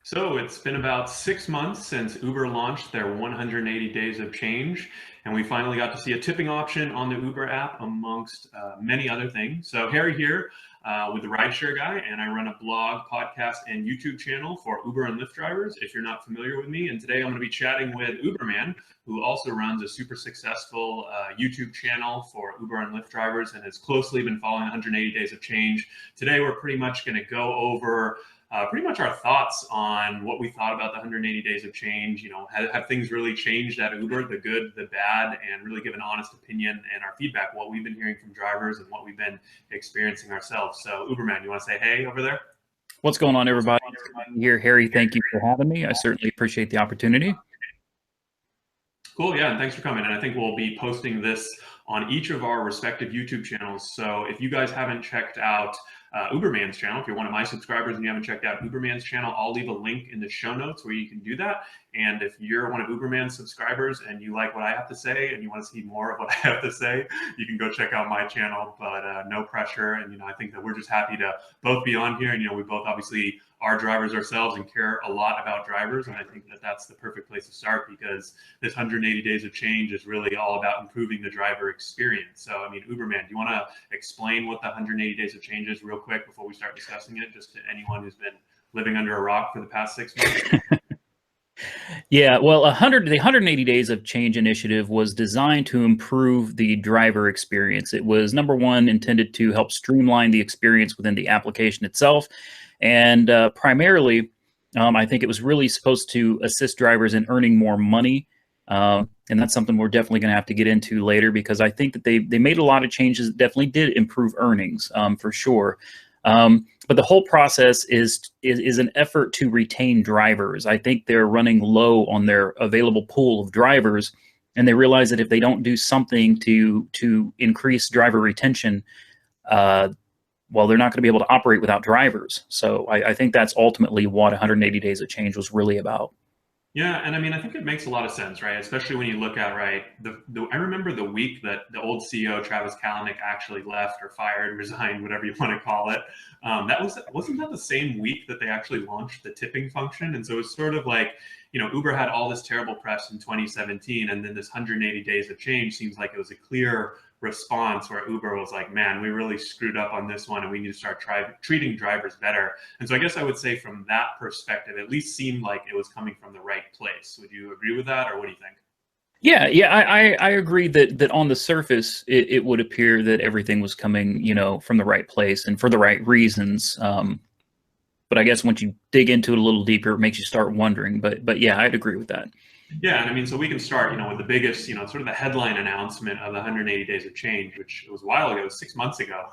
So it's been about 6 months since Uber launched their 180 days of change, and we finally got to see a tipping option on the Uber app amongst many other things. So Harry here with the Rideshare guy, and I run a blog, podcast, and YouTube channel for Uber and Lyft drivers, if you're not familiar with me. And today I'm going to be chatting with UberMan, who also runs a super successful YouTube channel for Uber and Lyft drivers and has closely been following 180 days of change. Today we're pretty much going to go over pretty much our thoughts on what we thought about the 180 days of change. You know, have things really changed at Uber, the good, the bad, and really give an honest opinion and our feedback, what we've been hearing from drivers and what we've been experiencing ourselves. So Uberman, you want to say hey over there? What's going on, everybody? Here, Harry, thank you for having me. I certainly appreciate the opportunity. Cool, yeah, and thanks for coming. And I think we'll be posting this on each of our respective YouTube channels. So if you guys haven't checked out Uberman's channel, if you're one of my subscribers and you haven't checked out Uberman's channel, I'll leave a link in the show notes where you can do that. And if you're one of Uberman's subscribers and you like what I have to say and you want to see more of what I have to say, you can go check out my channel, but no pressure. And, you know, I think that we're just happy to both be on here. And, you know, we both obviously are drivers ourselves and care a lot about drivers. And I think that that's the perfect place to start because this 180 days of change is really all about improving the driver experience. So, I mean, Uberman, do you want to explain what the 180 days of change is real quick before we start discussing it, just to anyone who's been living under a rock for the past 6 months? Yeah, well, the 180 Days of Change initiative was designed to improve the driver experience. It was, number one, intended to help streamline the experience within the application itself. And primarily, I think it was really supposed to assist drivers in earning more money. And that's something we're definitely going to have to get into later because I think that they made a lot of changes that definitely did improve earnings for sure. But the whole process is an effort to retain drivers. I think they're running low on their available pool of drivers, and they realize that if they don't do something to increase driver retention, well, they're not going to be able to operate without drivers. So I think that's ultimately what 180 Days of Change was really about. Yeah, and I mean, I think it makes a lot of sense, right? Especially when you look at, right, I remember the week that the old CEO, Travis Kalanick, actually left or fired, resigned, whatever you want to call it. Wasn't that the same week that they actually launched the tipping function? And so it's sort of like, you know, Uber had all this terrible press in 2017, and then this 180 days of change seems like it was a clear response where Uber was like, man, we really screwed up on this one and we need to start treating drivers better. And so I guess I would say from that perspective, it at least seemed like it was coming from the right place. Would you agree with that, or what do you think? Yeah, I agree that on the surface, it would appear that everything was coming, you know, from the right place and for the right reasons. But I guess once you dig into it a little deeper, it makes you start wondering. But yeah, I'd agree with that. Yeah, and I mean, so we can start, you know, with the biggest, you know, sort of the headline announcement of the 180 days of change, which it was a while ago, 6 months ago.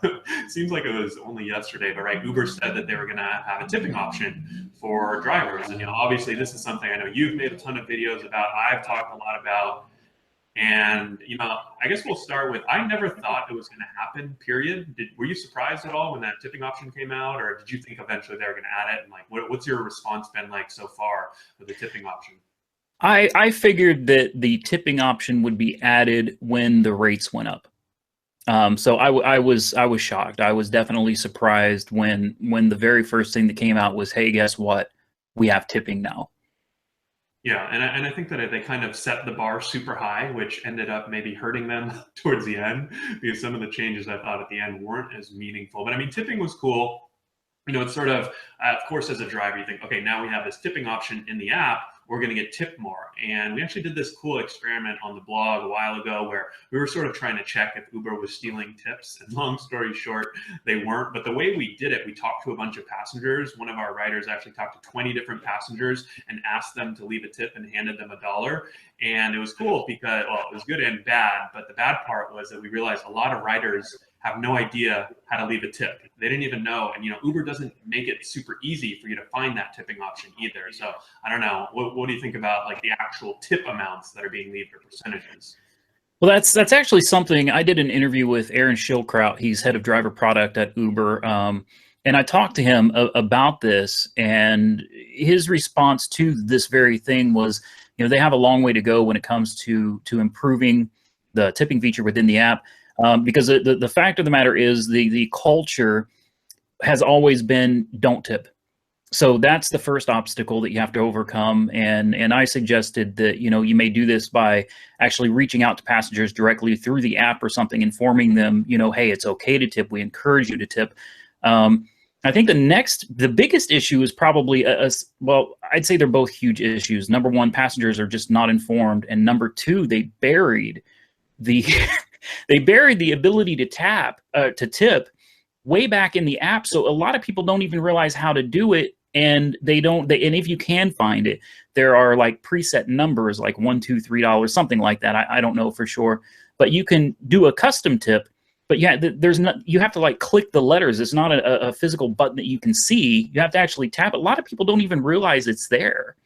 Seems like it was only yesterday, but right, Uber said that they were going to have a tipping option for drivers. And, you know, obviously this is something I know you've made a ton of videos about, I've talked a lot about. And, you know, I guess we'll start with, I never thought it was going to happen, period. Were you surprised at all when that tipping option came out, or did you think eventually they were going to add it? And like, what's your response been like so far with the tipping option? I figured that the tipping option would be added when the rates went up. So I was shocked. I was definitely surprised when the very first thing that came out was, hey, guess what? We have tipping now. Yeah, and I think that they kind of set the bar super high, which ended up maybe hurting them towards the end because some of the changes I thought at the end weren't as meaningful. But I mean, tipping was cool. You know, it's sort of course, as a driver, you think, okay, now we have this tipping option in the app, we're going to get tipped more. And we actually did this cool experiment on the blog a while ago where we were sort of trying to check if Uber was stealing tips. And long story short, they weren't. But the way we did it, we talked to a bunch of passengers. One of our writers actually talked to 20 different passengers and asked them to leave a tip and handed them $1. And it was cool because, well, it was good and bad. But the bad part was that we realized a lot of writers have no idea how to leave a tip. They didn't even know. And, you know, Uber doesn't make it super easy for you to find that tipping option either. So I don't know. What do you think about like the actual tip amounts that are being leaved or percentages? Well, that's actually something I did an interview with Aaron Schildkraut. He's head of driver product at Uber. And I talked to him about this, and his response to this very thing was, you know, they have a long way to go when it comes to improving the tipping feature within the app. Because the fact of the matter is the culture has always been don't tip. So that's the first obstacle that you have to overcome, and I suggested that you may do this by actually reaching out to passengers directly through the app or something, informing them, hey, it's okay to tip. We encourage you to tip. Um, I think the biggest issue is probably well, I'd say they're both huge issues. Number one, passengers are just not informed, and number two, they buried the they buried the ability to tip way back in the app. So a lot of people don't even realize how to do it, and and if you can find it, there are like preset numbers like $1, $2, $3, something like that. I don't know for sure, but you can do a custom tip. But yeah, there's not. You have to like click the letters. It's not a physical button that you can see. You have to actually tap it. A lot of people don't even realize it's there.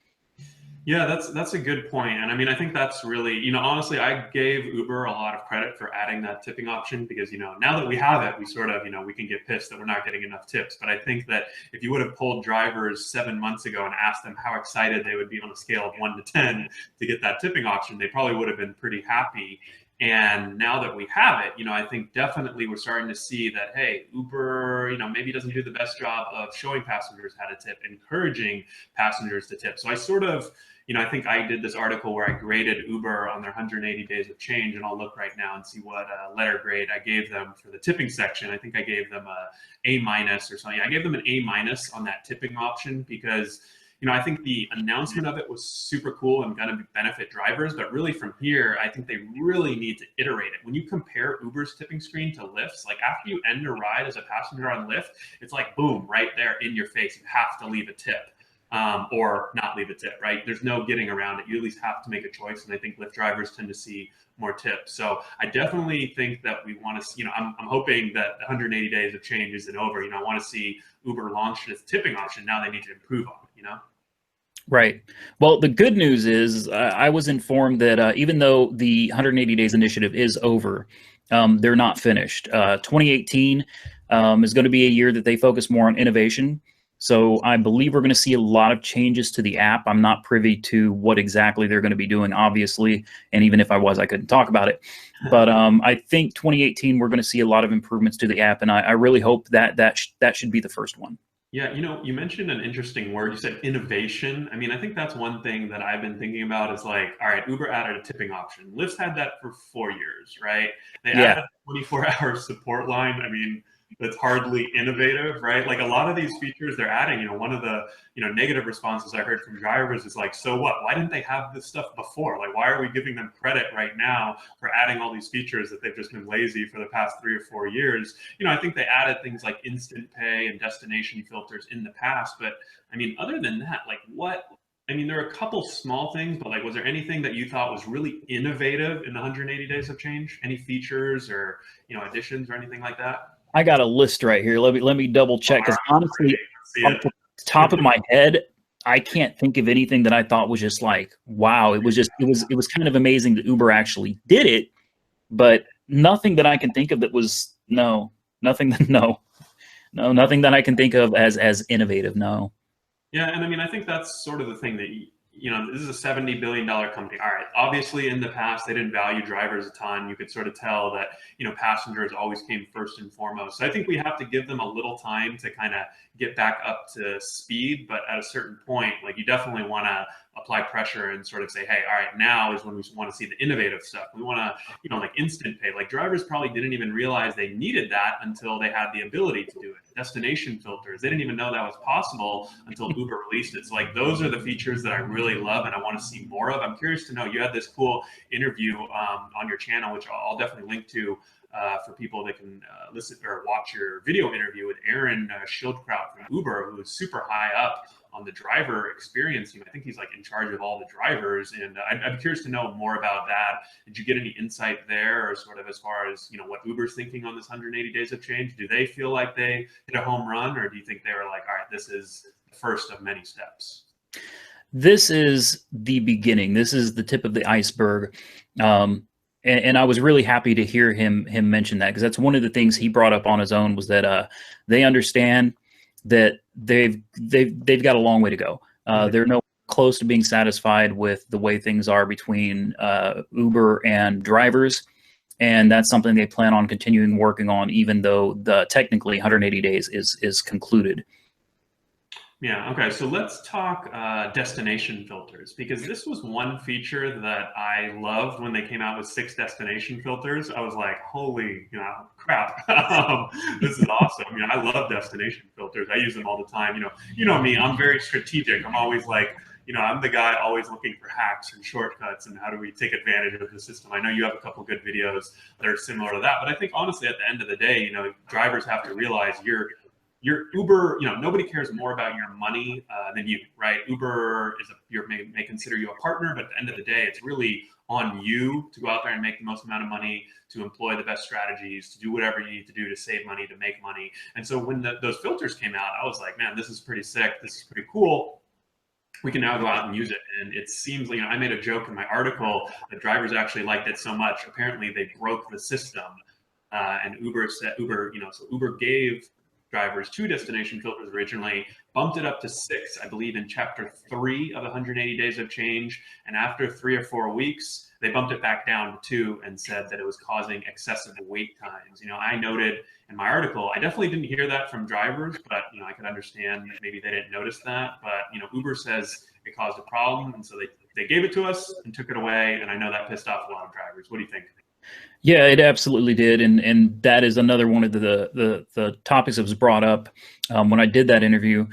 Yeah, that's a good point. And I mean, I think that's really, honestly, I gave Uber a lot of credit for adding that tipping option because, now that we have it, we sort of, we can get pissed that we're not getting enough tips. But I think that if you would have polled drivers 7 months ago and asked them how excited they would be on a scale of 1 to 10 to get that tipping option, they probably would have been pretty happy. And now that we have it, I think definitely we're starting to see that, hey, Uber, maybe doesn't do the best job of showing passengers how to tip, encouraging passengers to tip. So I sort of, I think I did this article where I graded Uber on their 180 days of change, and I'll look right now and see what letter grade I gave them for the tipping section. I think I gave them a A- or something. I gave them an A- on that tipping option because I think the announcement of it was super cool and going to benefit drivers. But really from here, I think they really need to iterate it. When you compare Uber's tipping screen to Lyft's, like after you end a ride as a passenger on Lyft, it's like, boom, right there in your face. You have to leave a tip. Or not leave a tip, right? There's no getting around it. You at least have to make a choice. And I think Lyft drivers tend to see more tips. So I definitely think that we want to, I'm hoping that the 180 days of change isn't over. I want to see Uber launch this tipping option. Now they need to improve on it, Right. Well, the good news is I was informed that even though the 180 days initiative is over, they're not finished. 2018 is going to be a year that they focus more on innovation. So I believe we're going to see a lot of changes to the app. I'm not privy to what exactly they're going to be doing, obviously. And even if I was, I couldn't talk about it. But I think 2018, we're going to see a lot of improvements to the app. And I really hope that should be the first one. Yeah, you mentioned an interesting word. You said innovation. I mean, I think that's one thing that I've been thinking about is like, all right, Uber added a tipping option. Lyft's had that for 4 years, right? They added a 24-hour support line. I mean, that's hardly innovative, right? Like a lot of these features they're adding, one of the, negative responses I heard from drivers is like, so what? Why didn't they have this stuff before? Like, why are we giving them credit right now for adding all these features that they've just been lazy for the past 3 or 4 years? I think they added things like instant pay and destination filters in the past. But I mean, other than that, like I mean, there are a couple small things, but like, was there anything that you thought was really innovative in the 180 days of change? Any features or, additions or anything like that? I got a list right here. Let me double check because honestly, off the top of my head, I can't think of anything that I thought was just like, wow. It was kind of amazing that Uber actually did it, but nothing that I can think of that was nothing that I can think of as innovative. No. Yeah, and I mean, I think that's sort of the thing that this is a $70 billion company. All right, obviously in the past they didn't value drivers a ton. You could sort of tell that passengers always came first and foremost. So I think we have to give them a little time to kind of get back up to speed. But at a certain point, like you definitely want to apply pressure and sort of say, hey, all right, now is when we want to see the innovative stuff. We want to, like instant pay. Like drivers probably didn't even realize they needed that until they had the ability to do it. Destination filters, they didn't even know that was possible until Uber released it. So like those are the features that I really love and I want to see more of. I'm curious to know, you had this cool interview on your channel, which I'll definitely link to for people that can listen or watch your video interview with Aaron Schildkraut from Uber, who is super high up on the driver experience. I think he's like in charge of all the drivers, and I'd be curious to know more about that. Did you get any insight there, or sort of as far as what Uber's thinking on this 180 days of change? Do they feel like they hit a home run, or do you think they were like, all right, this is the first of many steps? This is the beginning. This is the tip of the iceberg. And I was really happy to hear him mention that, because that's one of the things he brought up on his own, was that they understand that they've got a long way to go. They're no close to being satisfied with the way things are between Uber and drivers, and that's something they plan on continuing working on, even though the technically 180 days is concluded. Yeah, okay. So let's talk destination filters, because this was one feature that I loved when they came out with 6 destination filters. I was like, holy, crap. This is awesome. I love destination filters. I use them all the time. You know me, I'm very strategic. I'm always like, I'm the guy always looking for hacks and shortcuts and how do we take advantage of the system. I know you have a couple good videos that are similar to that, but I think honestly, at the end of the day, drivers have to realize your Uber, nobody cares more about your money than you, right? Uber may consider you a partner, but at the end of the day, it's really on you to go out there and make the most amount of money, to employ the best strategies, to do whatever you need to do to save money, to make money. And so when those filters came out, I was like, man, this is pretty sick. This is pretty cool. We can now go out and use it. And it seems like, I made a joke in my article that drivers actually liked it so much. Apparently, they broke the system. And Uber said, so Uber gave drivers 2 destination filters originally, bumped it up to 6, I believe, in chapter 3 of 180 Days of Change. And after 3 or 4 weeks, they bumped it back down to 2 and said that it was causing excessive wait times. I noted in my article, I definitely didn't hear that from drivers, but I could understand that maybe they didn't notice that. But Uber says it caused a problem, and so they gave it to us and took it away. And I know that pissed off a lot of drivers. What do you think? Yeah, it absolutely did, and that is another one of the topics that was brought up when I did that interview,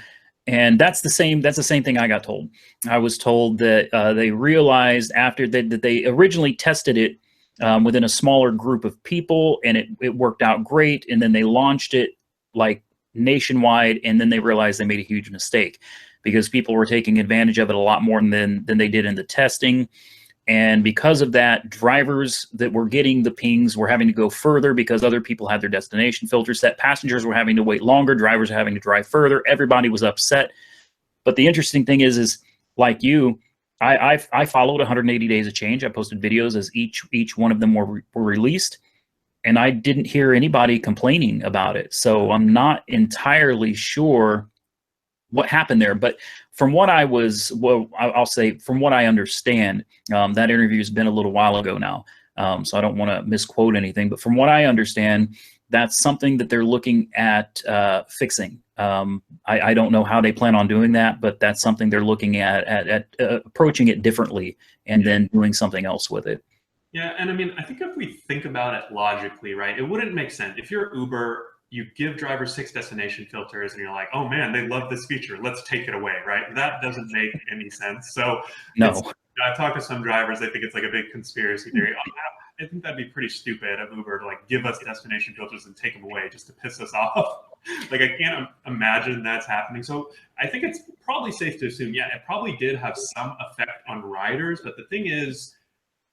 and that's the same thing I got told. I was told that they realized after that they originally tested it within a smaller group of people, and it worked out great, and then they launched it like nationwide, and then they realized they made a huge mistake because people were taking advantage of it a lot more than they did in the testing. And because of that, drivers that were getting the pings were having to go further because other people had their destination filters set. Passengers were having to wait longer. Drivers were having to drive further. Everybody was upset. But the interesting thing is like you, I followed 180 Days of Change. I posted videos as each one of them were released, and I didn't hear anybody complaining about it. So I'm not entirely sure what happened there. But from what I'll say, from what I understand, that interview has been a little while ago now, so I don't want to misquote anything. But from what I understand, that's something that they're looking at fixing. I don't know how they plan on doing that, but that's something they're looking at approaching it differently and then doing something else with it. Yeah, and I mean, I think if we think about it logically, right, it wouldn't make sense. If you're Uber, you give drivers 6 destination filters and you're like, oh man, they love this feature. Let's take it away, right? That doesn't make any sense. So it's, No. I've talked to some drivers, they think it's like a big conspiracy theory. I think that'd be pretty stupid of Uber to like give us destination filters and take them away just to piss us off. Like I can't imagine that's happening. So I think it's probably safe to assume, yeah, it probably did have some effect on riders. But the thing is,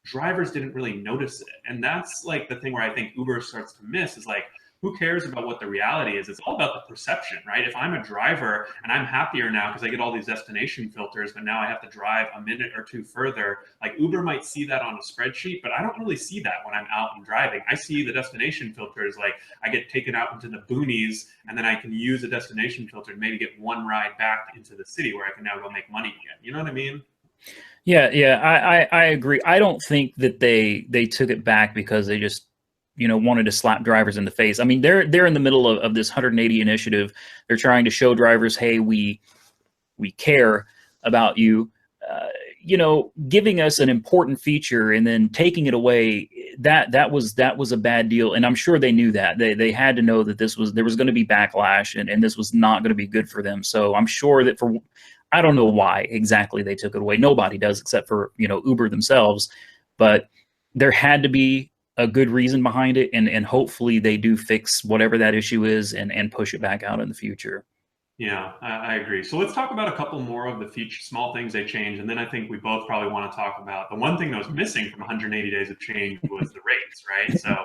drivers didn't really notice it. And that's like the thing where I think Uber starts to miss is like, who cares about what the reality is? It's all about the perception, right? If I'm a driver and I'm happier now because I get all these destination filters, but now I have to drive a minute or two further, like Uber might see that on a spreadsheet, but I don't really see that when I'm out and driving. I see the destination filters, like I get taken out into the boonies and then I can use a destination filter to maybe get one ride back into the city where I can now go make money again. You know what I mean? Yeah, I agree. I don't think that they took it back because they just wanted to slap drivers in the face. I mean, they're in the middle of this 180 initiative. They're trying to show drivers, hey, we care about you. Giving us an important feature and then taking it away, that was a bad deal. And I'm sure they knew that. They had to know that there was going to be backlash and this was not going to be good for them. So I'm sure that I don't know why exactly they took it away. Nobody does except for, Uber themselves. But there had to be a good reason behind it, and hopefully they do fix whatever that issue is and push it back out in the future. Yeah, I agree. So let's talk about a couple more of the feature, small things they changed, and then I think we both probably want to talk about the one thing that was missing from 180 Days of Change was the rates, right? So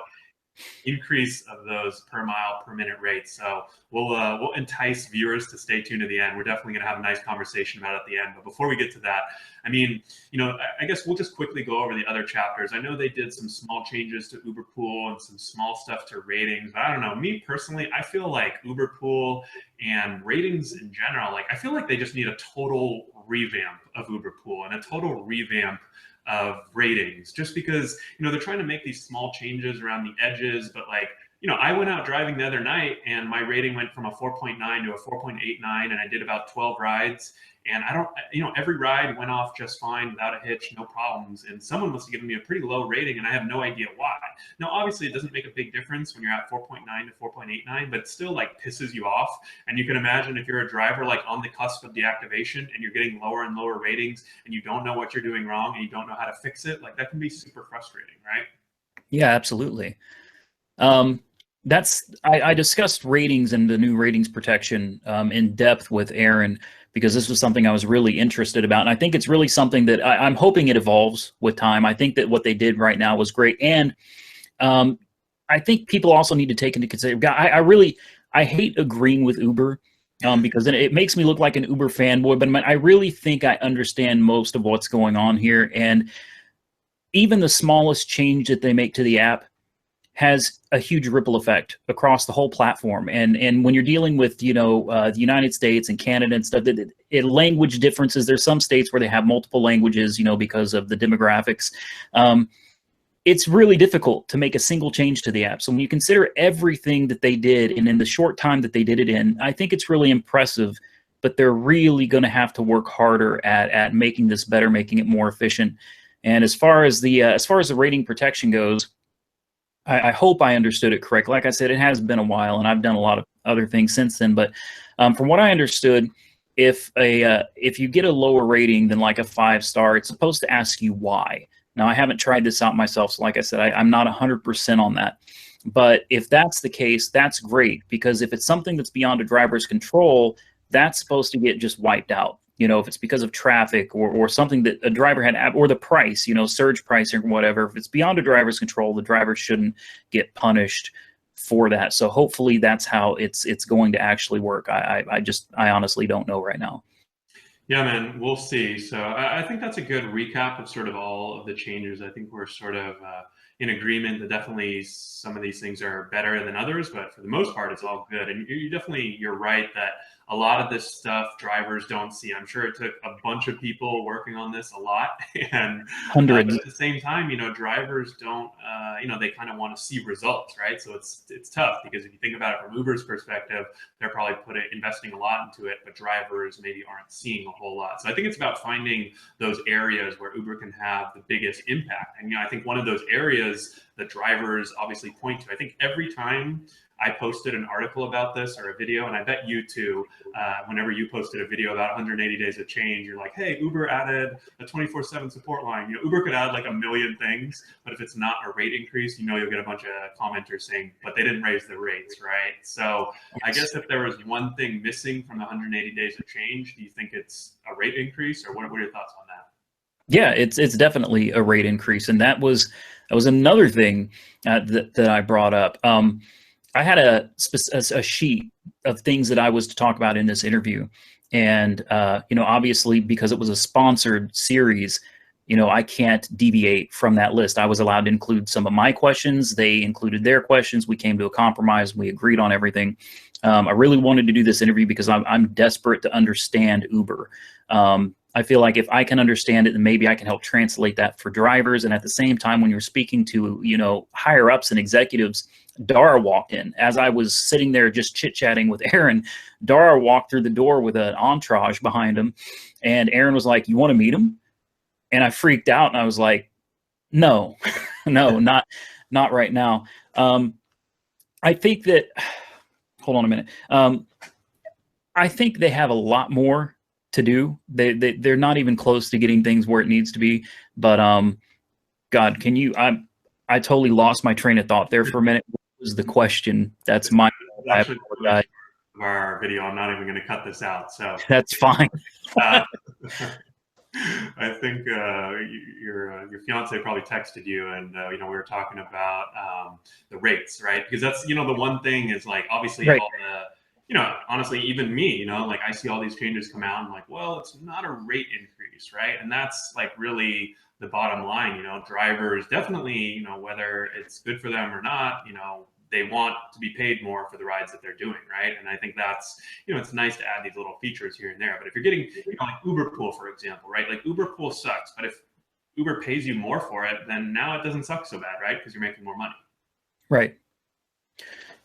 increase of those per mile per minute rates. So we'll entice viewers to stay tuned to the end. We're definitely going to have a nice conversation about it at the end. But before we get to that, I mean, I guess we'll just quickly go over the other chapters. I know they did some small changes to Uber Pool and some small stuff to ratings. But I don't know. Me personally, I feel like Uber Pool and ratings in general, like I feel like they just need a total revamp of Uber Pool and a total revamp of ratings, just because they're trying to make these small changes around the edges, but like I went out driving the other night and my rating went from a 4.9 to a 4.89, and I did about 12 rides. And I don't, every ride went off just fine without a hitch, no problems. And someone must have given me a pretty low rating, and I have no idea why. Now, obviously, it doesn't make a big difference when you're at 4.9 to 4.89, but it still like pisses you off. And you can imagine if you're a driver like on the cusp of deactivation and you're getting lower and lower ratings and you don't know what you're doing wrong and you don't know how to fix it, like that can be super frustrating, right? Yeah, absolutely. Um, I discussed ratings and the new ratings protection in depth with Aaron because this was something I was really interested about, and I think it's really something that I'm hoping it evolves with time. I think that what they did right now was great, and um, I think people also need to take into consideration. I hate agreeing with Uber. Because then it makes me look like an Uber fanboy, but I really think I understand most of what's going on here. And even the smallest change that they make to the app has a huge ripple effect across the whole platform. And when you're dealing with the United States and Canada and stuff, language differences. There's some states where they have multiple languages, because of the demographics. It's really difficult to make a single change to the app. So when you consider everything that they did and in the short time that they did it in, I think it's really impressive. But they're really going to have to work harder at making this better, making it more efficient. And as far as the rating protection goes, I hope I understood it correct. Like I said, it has been a while, and I've done a lot of other things since then. But from what I understood, if you get a lower rating than like a 5-star, it's supposed to ask you why. Now, I haven't tried this out myself, so like I said, I'm not 100% on that. But if that's the case, that's great, because if it's something that's beyond a driver's control, that's supposed to get just wiped out. If it's because of traffic or something that a driver had, or the price, surge pricing or whatever, if it's beyond a driver's control, the driver shouldn't get punished for that. So hopefully that's how it's going to actually work. I honestly don't know right now. Yeah, man, we'll see. So I think that's a good recap of sort of all of the changes. I think we're sort of in agreement that definitely some of these things are better than others, but for the most part, it's all good. And you're right that a lot of this stuff drivers don't see. I'm sure it took a bunch of people working on this a lot, and but Hundreds. at the same time, drivers don't, they kind of want to see results, right? So it's tough because if you think about it from Uber's perspective, they're probably investing a lot into it, but drivers maybe aren't seeing a whole lot. So I think it's about finding those areas where Uber can have the biggest impact. And I think one of those areas that drivers obviously point to, I think every time I posted an article about this or a video, and I bet you too, whenever you posted a video about 180 days of change, you're like, hey, Uber added a 24/7 support line. Uber could add like a million things, but if it's not a rate increase, you'll get a bunch of commenters saying, but they didn't raise the rates, right? So I guess if there was one thing missing from the 180 days of change, do you think it's a rate increase, or what are your thoughts on that? Yeah, it's definitely a rate increase, and that was another thing that I brought up. I had a sheet of things that I was to talk about in this interview, and obviously because it was a sponsored series, I can't deviate from that list. I was allowed to include some of my questions. They included their questions. We came to a compromise. We agreed on everything. I really wanted to do this interview because I'm desperate to understand Uber. I feel like if I can understand it, then maybe I can help translate that for drivers. And at the same time, when you're speaking to, higher ups and executives, Dara walked in. As I was sitting there just chit-chatting with Aaron, Dara walked through the door with an entourage behind him. And Aaron was like, "You want to meet him?" And I freaked out, and I was like, "No, no, not right now." I think that, hold on a minute. I think they have a lot more to do. They're not even close to getting things where it needs to be. But God, I totally lost my train of thought there for a minute. What was the question? That's my It's I actually the apologize. of our video. I'm not even going to cut this out. So That's fine. uh, I think your fiance probably texted you, and we were talking about the rates, right? Because that's the one thing is like obviously Right. all the honestly even me like I see all these changes come out and I'm like, well, it's not a rate increase, right? And that's like really the bottom line. Drivers definitely whether it's good for them or not, they want to be paid more for the rides that they're doing, right? And I think that's it's nice to add these little features here and there. But if you're getting like Uber Pool, for example, right? Like Uber Pool sucks, but if Uber pays you more for it, then now it doesn't suck so bad, right? Because you're making more money. Right.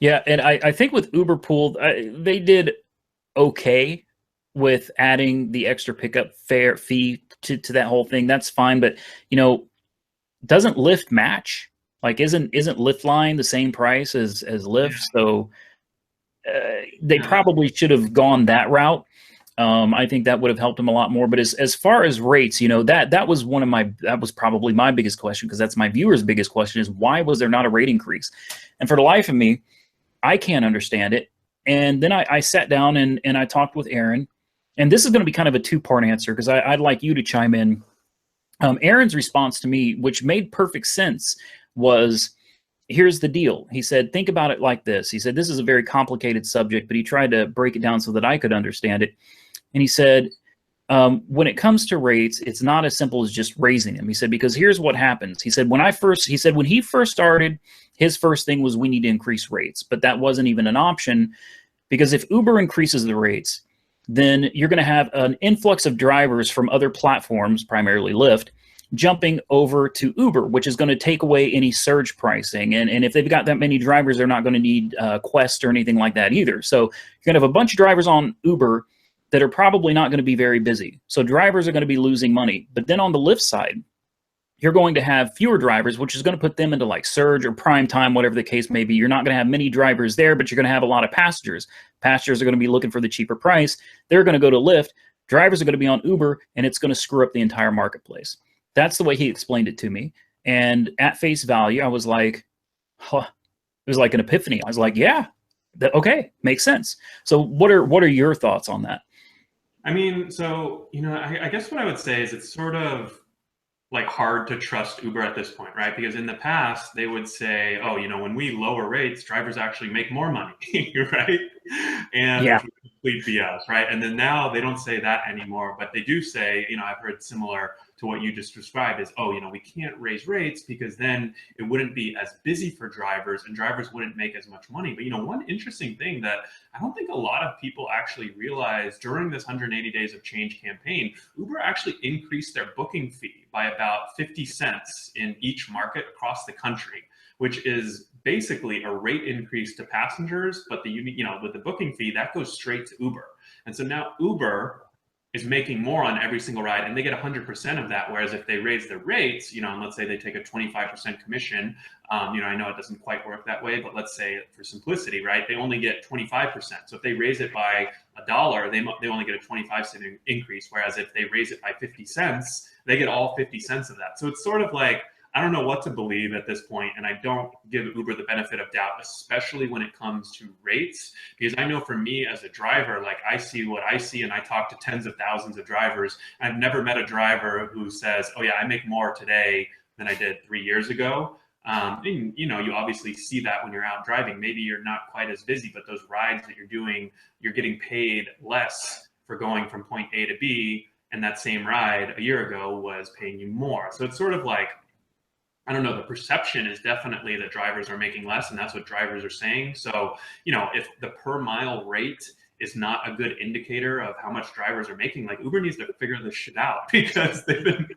Yeah, and I think with Uber Pool, they did okay with adding the extra pickup fare fee to that whole thing. That's fine, but you know, doesn't Lyft match? Like, isn't Lyft line the same price as Yeah, Lyft? So they yeah, probably should have gone that route. I think that would have helped him a lot more. But as far as rates, you know, that was one of my that was probably my biggest question, because that's my viewers' biggest question, is why was there not a rate increase? And for the life of me, I can't understand it. And then I sat down and I talked with Aaron, and this is going to be kind of a two-part answer, because I'd like you to chime in. Aaron's response to me, which made perfect sense, was, here's the deal. He said, think about it like this. He said, this is a very complicated subject, but he tried to break it down so that I could understand it. And he said, when it comes to rates, it's not as simple as just raising them. He said, because here's what happens. He said, when he first started, his first thing was, we need to increase rates, but that wasn't even an option, because if Uber increases the rates, then you're going to have an influx of drivers from other platforms, primarily Lyft, jumping over to Uber, which is going to take away any surge pricing. And if they've got that many drivers, they're not going to need Quest or anything like that either. So you're going to have a bunch of drivers on Uber that are probably not going to be very busy. So drivers are going to be losing money. But then on the Lyft side, you're going to have fewer drivers, which is going to put them into like surge or prime time, whatever the case may be. You're not going to have many drivers there, but you're going to have a lot of passengers. Passengers are going to be looking for the cheaper price. They're going to go to Lyft. Drivers are going to be on Uber, and it's going to screw up the entire marketplace. That's the way he explained it to me. And at face value, I was like, huh. It was like an epiphany. I was like, yeah, okay, makes sense. So what are your thoughts on that? I mean, so I guess what I would say is it's sort of like hard to trust Uber at this point, right? Because in the past they would say, oh, when we lower rates, drivers actually make more money, right? And Yeah. which was complete BS, right? And then now they don't say that anymore, but they do say, I've heard similar to what you just described is, oh, we can't raise rates because then it wouldn't be as busy for drivers and drivers wouldn't make as much money. But one interesting thing that I don't think a lot of people actually realize during this 180 days of change campaign, Uber actually increased their booking fee by about 50 cents in each market across the country, which is basically a rate increase to passengers, but with the booking fee, that goes straight to Uber. And so now Uber is making more on every single ride, and they get 100% of that. Whereas if they raise their rates, and let's say they take a 25% commission, I know it doesn't quite work that way, but let's say for simplicity, right, they only get 25%. So if they raise it by $1, they only get a 25-cent increase. Whereas if they raise it by 50 cents, they get all 50 cents of that. So it's sort of like, I don't know what to believe at this point, and I don't give Uber the benefit of doubt, especially when it comes to rates, because I know for me as a driver, like I see what I see, and I talk to tens of thousands of drivers. I've never met a driver who says, "Oh yeah, I make more today than I did 3 years ago." And, you obviously see that when you're out driving. Maybe you're not quite as busy, but those rides that you're doing, you're getting paid less for going from point A to B, and that same ride a year ago was paying you more. So it's sort of like, I don't know, the perception is definitely that drivers are making less, and that's what drivers are saying. So, if the per mile rate is not a good indicator of how much drivers are making, like Uber needs to figure this shit out because they've been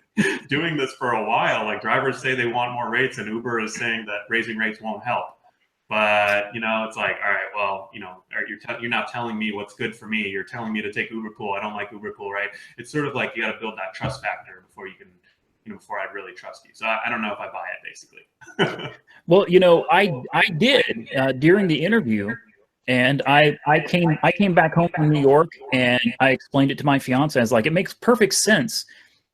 doing this for a while. Like drivers say they want more rates, and Uber is saying that raising rates won't help. But it's like, all right, well, you're not telling me what's good for me. You're telling me to take Uber Pool. I don't like Uber Pool, right? It's sort of like you got to build that trust factor before you can, before I'd really trust you. So I don't know if I buy it, basically. Well, I did during the interview, and I came back home from New York, and I explained it to my fiance. I was like, it makes perfect sense.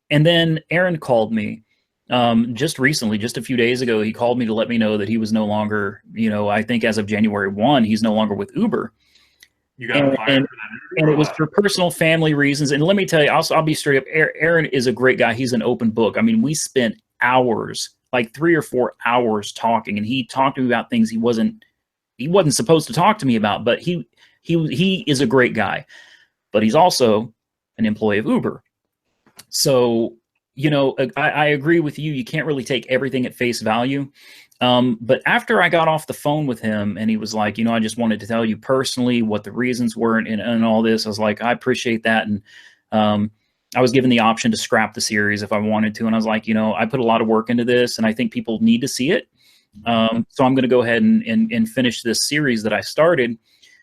And then Aaron called me just recently, just a few days ago. He called me to let me know that he was no longer, I think as of January 1, he's no longer with Uber. You got him fired for that interview, And or it was what? for personal family reasons. And let me tell you, I'll be straight up. Aaron is a great guy. He's an open book. I mean, we spent hours, like 3 or 4 hours talking, and he talked to me about things he wasn't supposed to talk to me about. But he is a great guy, but he's also an employee of Uber. So, I agree with you. You can't really take everything at face value. But after I got off the phone with him and he was like, I just wanted to tell you personally what the reasons were and all this, I was like, I appreciate that. And I was given the option to scrap the series if I wanted to. And I was like, I put a lot of work into this and I think people need to see it. So I'm going to go ahead and finish this series that I started.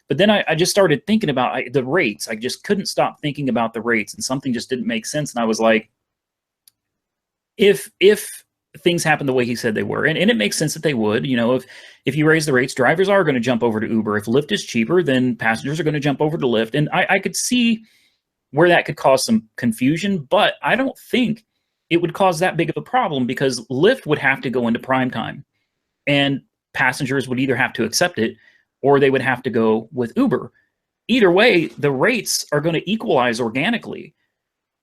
But then I just started thinking about the rates. I just couldn't stop thinking about the rates, and something just didn't make sense. And I was like, if things happen the way he said they were, and it makes sense that they would, if you raise the rates, drivers are going to jump over to Uber. If Lyft is cheaper, then passengers are going to jump over to Lyft. And I could see where that could cause some confusion, but I don't think it would cause that big of a problem because Lyft would have to go into prime time and passengers would either have to accept it or they would have to go with Uber. Either way, the rates are going to equalize organically.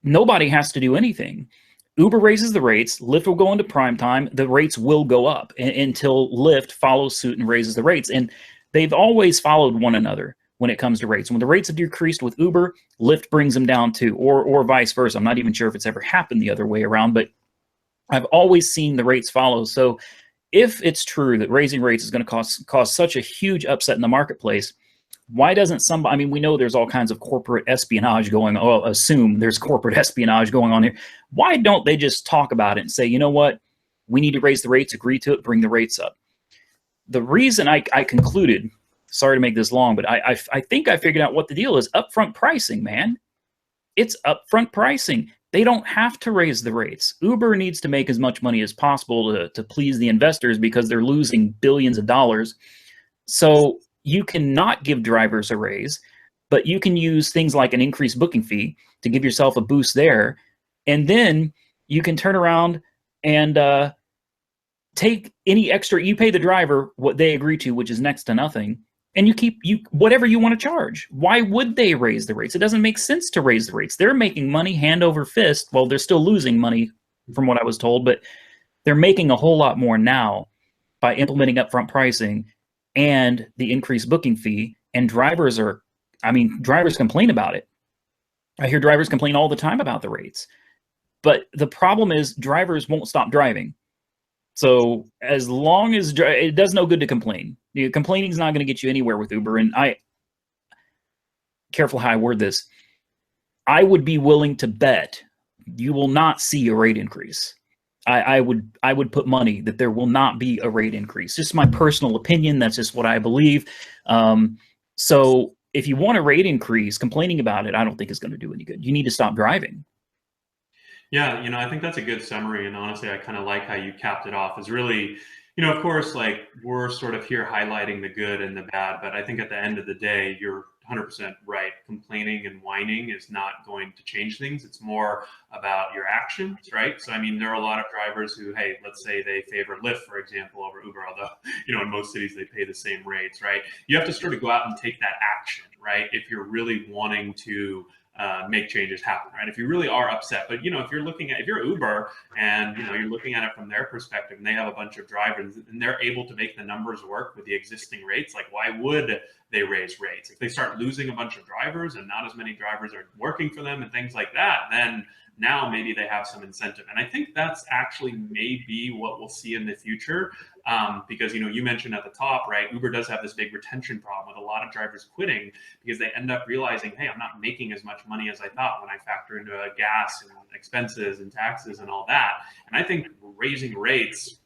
Nobody has to do anything. Uber raises the rates, Lyft will go into prime time, the rates will go up until Lyft follows suit and raises the rates. And they've always followed one another when it comes to rates. When the rates have decreased with Uber, Lyft brings them down too, or vice versa. I'm not even sure if it's ever happened the other way around, but I've always seen the rates follow. So if it's true that raising rates is going to cause such a huge upset in the marketplace, why doesn't somebody, I mean, we know there's all kinds of corporate espionage going on. Well, assume there's corporate espionage going on here. Why don't they just talk about it and say, you know what, we need to raise the rates, agree to it, bring the rates up? The reason I concluded, sorry to make this long, but I think I figured out what the deal is. Upfront pricing, man. It's upfront pricing. They don't have to raise the rates. Uber needs to make as much money as possible to please the investors because they're losing billions of dollars. So you cannot give drivers a raise, but you can use things like an increased booking fee to give yourself a boost there. And then you can turn around and take any extra, you pay the driver what they agree to, which is next to nothing, and you keep whatever you want to charge. Why would they raise the rates? It doesn't make sense to raise the rates. They're making money hand over fist. Well, they're still losing money from what I was told, but they're making a whole lot more now by implementing upfront pricing and the increased booking fee. And drivers complain about it. I hear drivers complain all the time about the rates. But the problem is drivers won't stop driving. So as long as it does no good to complain. Complaining is not going to get you anywhere with Uber. And careful how I word this. I would be willing to bet you will not see a rate increase. I would put money that there will not be a rate increase. Just my personal opinion. That's just what I believe. So if you want a rate increase, complaining about it, I don't think is going to do any good. You need to stop driving. Yeah, I think that's a good summary. And honestly, I kind of like how you capped it off. Is really, of course, like we're sort of here highlighting the good and the bad, but I think at the end of the day, you're 100% right. Complaining and whining is not going to change things. It's more about your actions, right? So, I mean, there are a lot of drivers who, hey, let's say they favor Lyft, for example, over Uber, although, in most cities they pay the same rates, right? You have to sort of go out and take that action, right? If you're really wanting to make changes happen, right? If you really are upset, but if you're Uber and you're looking at it from their perspective, and they have a bunch of drivers and they're able to make the numbers work with the existing rates, like why would they raise rates? If they start losing a bunch of drivers and not as many drivers are working for them and things like that, then now maybe they have some incentive. And I think that's actually maybe what we'll see in the future. Because you mentioned at the top, right? Uber does have this big retention problem with a lot of drivers quitting because they end up realizing, hey, I'm not making as much money as I thought when I factor into gas and expenses and taxes and all that. And I think raising rates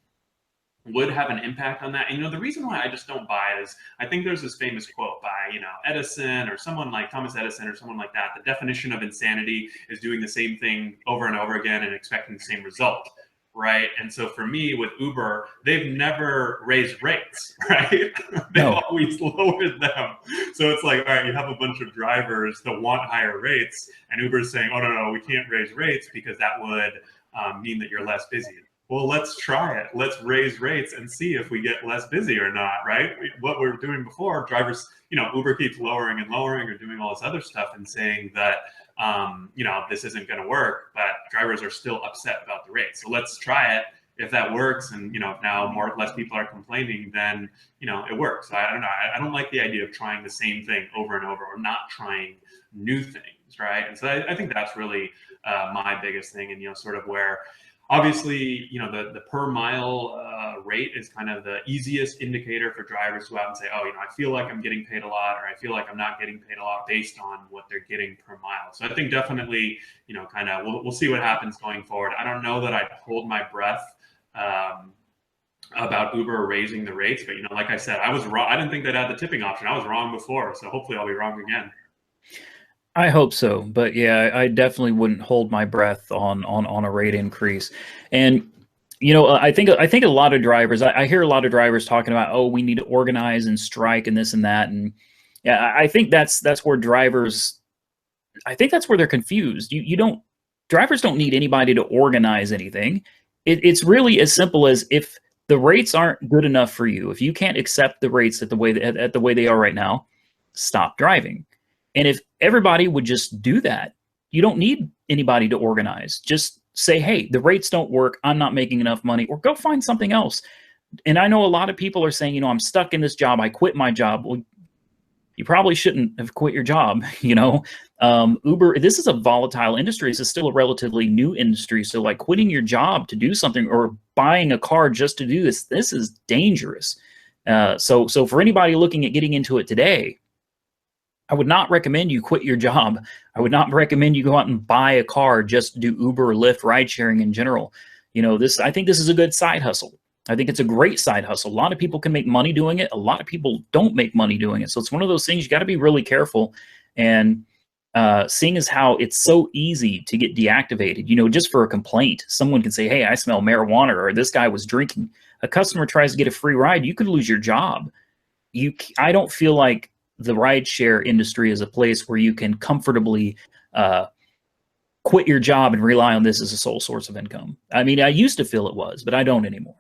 would have an impact on that. And the reason why I just don't buy it is I think there's this famous quote by Edison or someone like Thomas Edison or someone like that. The definition of insanity is doing the same thing over and over again and expecting the same result. Right. And so for me with Uber, they've never raised rates, right? They've always lowered them. So it's like, all right, you have a bunch of drivers that want higher rates and Uber's saying, oh, no, we can't raise rates because that would mean that you're less busy. Well, let's try it. Let's raise rates and see if we get less busy or not, right? What we were doing before, drivers, Uber keeps lowering and lowering or doing all this other stuff and saying that, this isn't going to work, but drivers are still upset about the rate. So let's try it. If that works and, if now less people are complaining, then, it works. So I don't know. I don't like the idea of trying the same thing over and over or not trying new things, right? And so I think that's really my biggest thing and, sort of where obviously, the per mile rate is kind of the easiest indicator for drivers to go out and say, oh, I feel like I'm getting paid a lot, or I feel like I'm not getting paid a lot based on what they're getting per mile. So I think definitely, kind of we'll see what happens going forward. I don't know that I'd hold my breath about Uber raising the rates. But, like I said, I was wrong. I didn't think they'd add the tipping option. I was wrong before. So hopefully I'll be wrong again. I hope so, but yeah, I definitely wouldn't hold my breath on a rate increase. And I think a lot of drivers. I hear a lot of drivers talking about, oh, we need to organize and strike and this and that. And yeah, I think that's where drivers. I think that's where they're confused. You don't Drivers don't need anybody to organize anything. It's really as simple as, if the rates aren't good enough for you, if you can't accept the rates at the way they are right now, stop driving. And if everybody would just do that, you don't need anybody to organize. Just say, hey, the rates don't work. I'm not making enough money, or go find something else. And I know a lot of people are saying, I'm stuck in this job. I quit my job. Well, you probably shouldn't have quit your job. Uber, this is a volatile industry. This is still a relatively new industry. So like quitting your job to do something, or buying a car just to do this is dangerous. So for anybody looking at getting into it today, I would not recommend you quit your job. I would not recommend you go out and buy a car just to do Uber, Lyft, ride sharing in general. I think this is a good side hustle. I think it's a great side hustle. A lot of people can make money doing it. A lot of people don't make money doing it. So it's one of those things you got to be really careful. And seeing as how it's so easy to get deactivated, just for a complaint, someone can say, hey, I smell marijuana, or this guy was drinking. A customer tries to get a free ride, you could lose your job. I don't feel like the rideshare industry is a place where you can comfortably quit your job and rely on this as a sole source of income. I mean, I used to feel it was, but I don't anymore.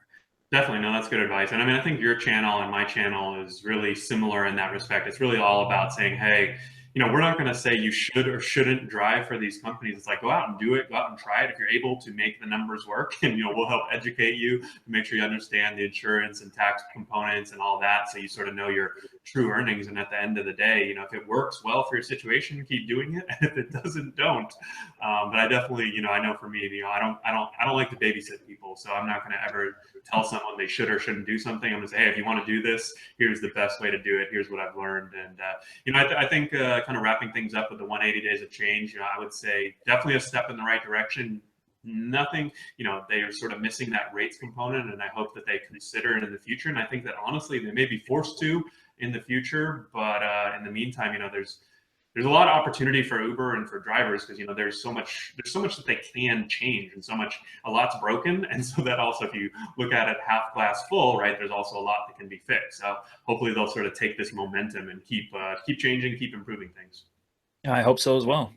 Definitely. No, that's good advice. And I mean, I think your channel and my channel is really similar in that respect. It's really all about saying, hey, we're not going to say you should or shouldn't drive for these companies. It's like, go out and do it, go out and try it. If you're able to make the numbers work, and, we'll help educate you to make sure you understand the insurance and tax components and all that. So you sort of know your true earnings. And at the end of the day, if it works well for your situation, keep doing it. And if it doesn't, don't. But I definitely, I know for me, I don't like to babysit people. So I'm not going to ever tell someone they should or shouldn't do something. I'm going to say, hey, if you want to do this, here's the best way to do it. Here's what I've learned. And, I think kind of wrapping things up with the 180 days of change, I would say definitely a step in the right direction. Nothing, they are sort of missing that rates component, and I hope that they consider it in the future. And I think that honestly, they may be forced to in the future, but in the meantime, there's a lot of opportunity for Uber and for drivers, because there's so much that they can change, and a lot's broken. And so that also, if you look at it half glass full, right, there's also a lot that can be fixed. So hopefully they'll sort of take this momentum and keep changing, keep improving things. I hope so as well.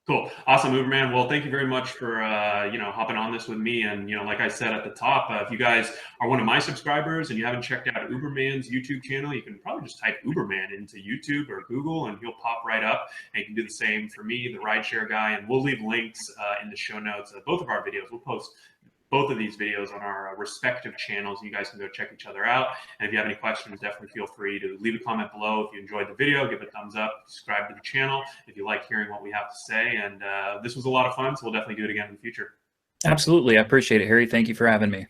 Cool. Awesome, Uberman. Well, thank you very much for, hopping on this with me. And, like I said at the top, if you guys are one of my subscribers and you haven't checked out Uberman's YouTube channel, you can probably just type Uberman into YouTube or Google and he'll pop right up. And you can do the same for me, the rideshare guy. And we'll leave links in the show notes of both of our videos. We'll post both of these videos on our respective channels. You guys can go check each other out. And if you have any questions, definitely feel free to leave a comment below. If you enjoyed the video, give it a thumbs up, subscribe to the channel if you like hearing what we have to say. And this was a lot of fun, so we'll definitely do it again in the future. Absolutely. I appreciate it, Harry. Thank you for having me.